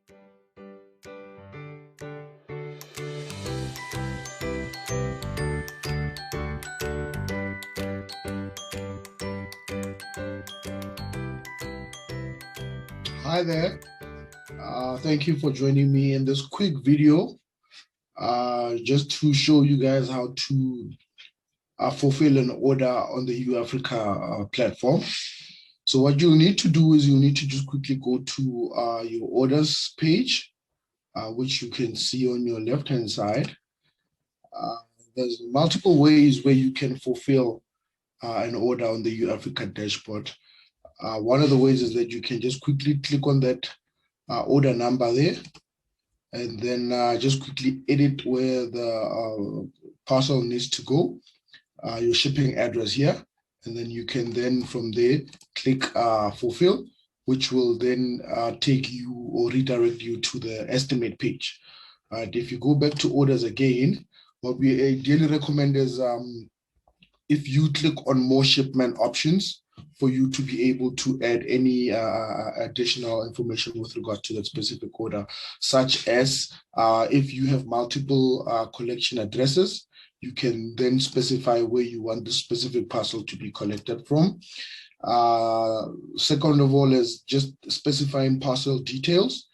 Hi there. Thank you for joining me in this quick video, just to show you guys how to fulfill an order on the uAfrica platform. So what you need to do is you need to just quickly go to your orders page, which you can see on your left-hand side. There's multiple ways where you can fulfill an order on the uAfrica dashboard. One of the ways is that you can just quickly click on that order number there, and then just quickly edit where the parcel needs to go, your shipping address here, and then you can then from there click fulfill, which will then take you or redirect you to the estimate page. If you go back to orders again, what we ideally recommend is if you click on more shipment options, for you to be able to add any additional information with regard to that specific order, such as if you have multiple collection addresses, you can then specify where you want the specific parcel to be collected from. Second of all is just specifying parcel details.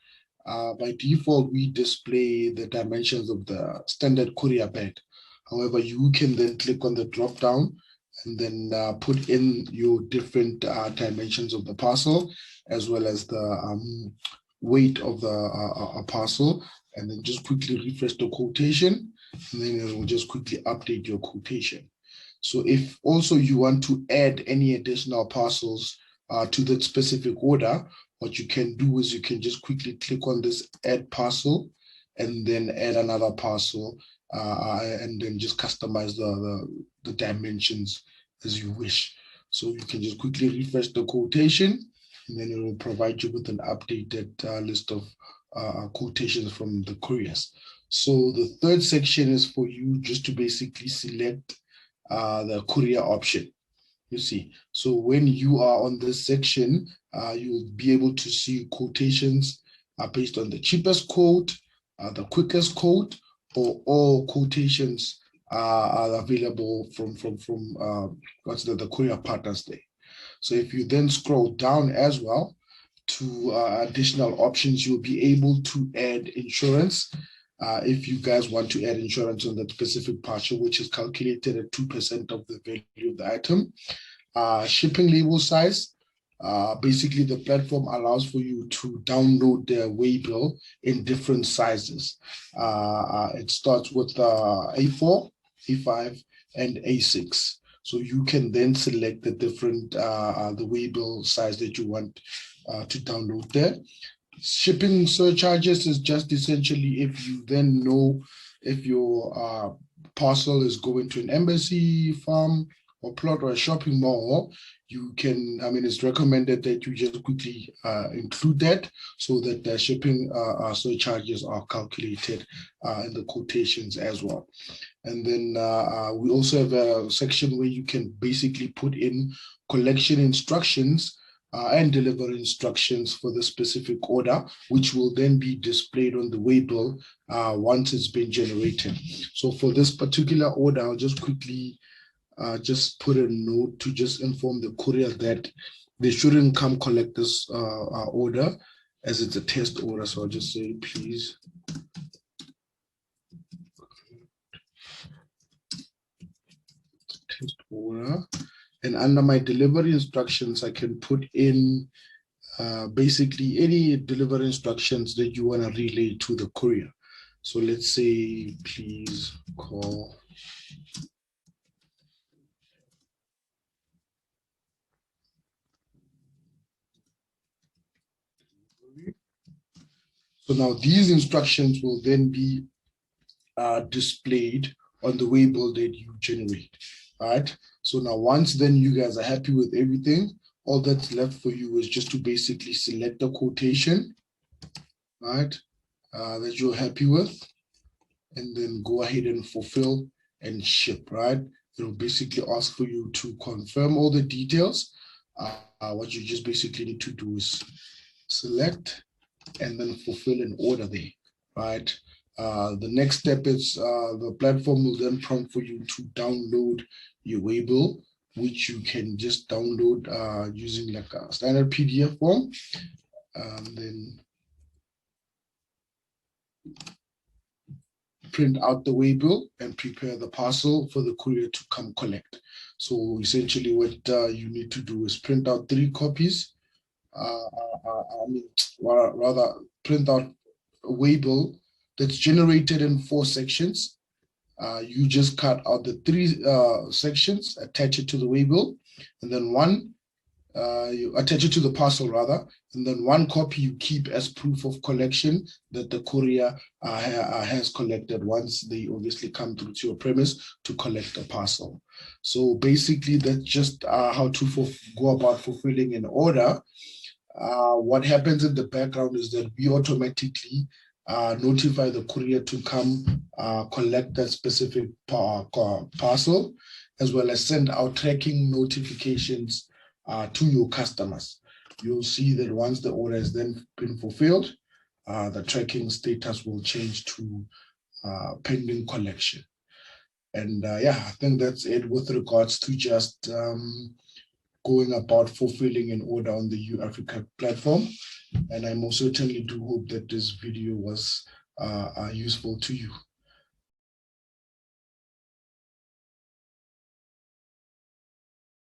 By default, we display the dimensions of the standard courier bag. However, you can then click on the drop down and then put in your different dimensions of the parcel, as well as the weight of the parcel, and then just quickly refresh the quotation, and then it will just quickly update your quotation. So if also you want to add any additional parcels to that specific order, what you can do is you can just quickly click on this add parcel, and then add another parcel, and then just customize the dimensions as you wish. So you can just quickly refresh the quotation, and then it will provide you with an updated list of quotations from the couriers. So the third section is for you just to basically select the courier option. You see, so when you are on this section, you'll be able to see quotations based on the cheapest quote, the quickest quote, or all quotations are available from what's the courier partners there. So if you then scroll down as well to additional options, you'll be able to add insurance. If you guys want to add insurance on that specific parcel, which is calculated at 2% of the value of the item. Shipping label size. Basically, the platform allows for you to download the waybill in different sizes. It starts with A4, A5, and A6. So you can then select the different the waybill size that you want to download there. Shipping surcharges is just essentially if you then know if your parcel is going to an embassy, farm, or plot, or a shopping mall, you can, it's recommended that you just quickly include that so that the shipping surcharges are calculated in the quotations as well. And then we also have a section where you can basically put in collection instructions and delivery instructions for the specific order, which will then be displayed on the waybill once it's been generated. So for this particular order, I'll just quickly just put a note to just inform the courier that they shouldn't come collect this order, as it's a test order. So I'll just say, please test order. And under my delivery instructions, I can put in basically any delivery instructions that you want to relay to the courier. So let's say, please call So now these instructions will then be displayed on the waybill that you generate. All right. So now once then you guys are happy with everything, all that's left for you is just to basically select the quotation, right, that you're happy with, and then go ahead and fulfill and ship, right? It'll basically ask for you to confirm all the details. What you just basically need to do is select and then fulfill an order there, right? The next step is the platform will then prompt for you to download your waybill, which you can just download using like a standard PDF form. Then print out the waybill and prepare the parcel for the courier to come collect. So essentially what you need to do is print out 3 copies. Rather print out a waybill that's generated in 4 sections. You just cut out the 3 sections, attach it to the waybill, and then you attach it to the parcel rather, and then 1 copy you keep as proof of collection that the courier has collected once they obviously come through to your premise to collect the parcel. So basically that's just how to go about fulfilling an order. What happens in the background is that we automatically notify the courier to come collect that specific parcel, as well as send out tracking notifications to your customers. You'll see that once the order has then been fulfilled, the tracking status will change to pending collection. And yeah, I think that's it with regards to just going about fulfilling an order on the uAfrica platform. And I most certainly do hope that this video was useful to you.